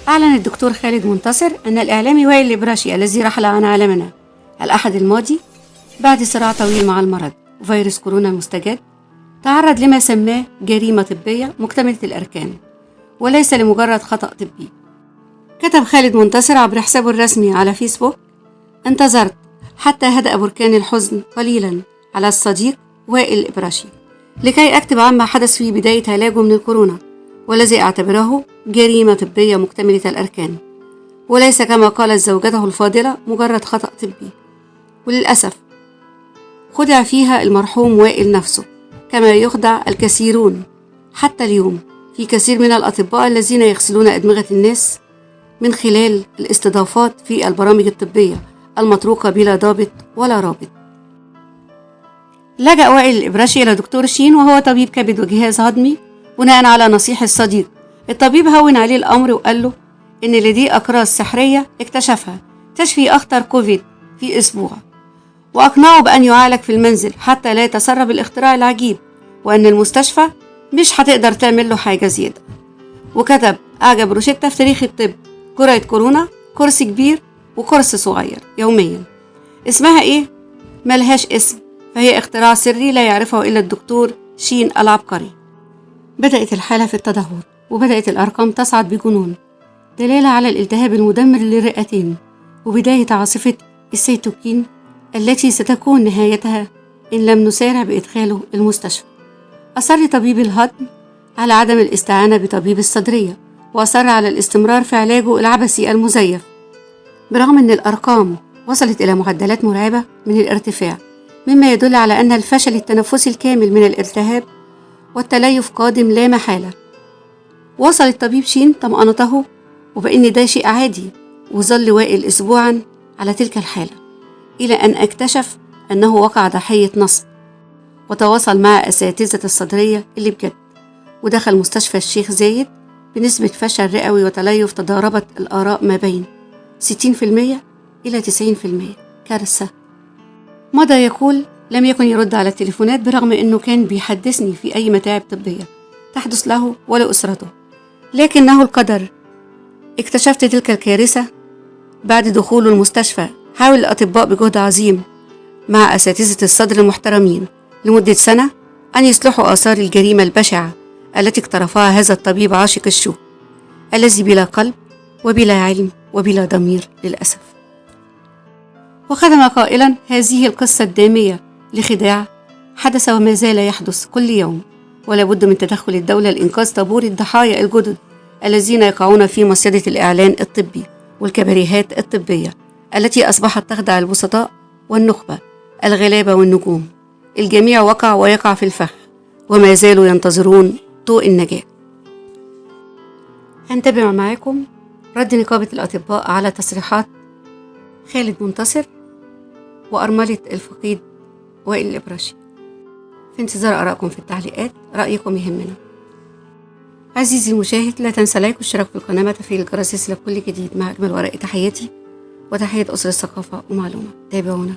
أعلن الدكتور خالد منتصر أن الإعلامي وائل الإبراشي الذي رحل عن عالمنا الأحد الماضي بعد صراع طويل مع المرض فيروس كورونا المستجد تعرض لما سماه جريمة طبية مكتملة الأركان وليس لمجرد خطأ طبي. كتب خالد منتصر عبر حسابه الرسمي على فيسبوك: انتظرت حتى هدأ بركان الحزن قليلا على الصديق وائل الإبراشي لكي أكتب عما حدث في بداية علاجه من الكورونا، والذي أعتبره جريمة طبية مكتملة الأركان وليس كما قالت زوجته الفاضلة مجرد خطأ طبي. وللأسف خدع فيها المرحوم وائل نفسه كما يخدع الكثيرون حتى اليوم في كثير من الأطباء الذين يغسلون أدمغة الناس من خلال الاستضافات في البرامج الطبية المطروقة بلا ضابط ولا رابط. لجأ وائل الإبراشي إلى دكتور شين وهو طبيب كبد وجهاز هضمي بناء على نصيحة الصديق. الطبيب هون عليه الأمر وقال له إن لديه أقراص سحرية اكتشفها تشفي أخطر كوفيد في أسبوع، وأقنعه بأن يعالج في المنزل حتى لا يتسرب الاختراع العجيب، وأن المستشفى مش هتقدر تعمل له حاجة زيادة. وكتب أعجب روشتة في تاريخ الطب: جرعة كورونا، كرسي كبير وكرسي صغير يوميا. اسمها إيه؟ ملهاش اسم، فهي اختراع سري لا يعرفه إلا الدكتور شين العبقري. بدأت الحالة في التدهور وبدأت الأرقام تصعد بجنون، دلالة على الالتهاب المدمر للرئتين وبداية عاصفة السيتوكين التي ستكون نهايتها إن لم نسارع بإدخاله المستشفى. أصر طبيب الهضم على عدم الاستعانة بطبيب الصدرية، وأصر على الاستمرار في علاجه العبثي المزيف برغم أن الأرقام وصلت إلى معدلات مرعبة من الارتفاع، مما يدل على أن الفشل التنفسي الكامل من الالتهاب والتليف قادم لا محالة. وصل الطبيب شين طمأنته وبأن ده شيء عادي، وظل وائل أسبوعا على تلك الحالة إلى أن اكتشف أنه وقع ضحية نصب، وتواصل مع أساتذة الصدرية اللي بجد، ودخل مستشفى الشيخ زايد بنسبة فشل رئوي وتليف تضاربت الآراء ما بين 60% إلى 90%. كارثة. مضى يقول: لم يكن يرد على التليفونات برغم أنه كان بيحدثني في أي متاعب طبية تحدث له ولأسرته، لكنه القدر. اكتشفت تلك الكارثة بعد دخول المستشفى. حاول الأطباء بجهد عظيم مع أساتذة الصدر المحترمين لمدة سنة أن يصلحوا آثار الجريمة البشعة التي اقترفها هذا الطبيب عاشق الشو الذي بلا قلب وبلا علم وبلا ضمير للأسف. وختم قائلا: هذه القصة الدامية لخداع حدث وما زال يحدث كل يوم، ولا بد من تدخل الدولة لإنقاذ طابور الضحايا الجدد الذين يقعون في مصيدة الإعلان الطبي والكباريهات الطبية التي أصبحت تخدع البسطاء والنخبة، الغلابة والنجوم. الجميع وقع ويقع في الفخ وما زالوا ينتظرون ضوء النجاة. هنتابع معاكم رد نقابة الأطباء على تصريحات خالد منتصر وأرملة الفقيد وائل الإبراشي. في انتظار آرائكم في التعليقات، رأيكم يهمنا. عزيزي المشاهد، لا تنسى لايك والاشتراك في القناة وتفعيل الجرس لكل جديد. مع أجمل ورق تحياتي وتحية أسر الثقافة ومعلومة. تابعونا.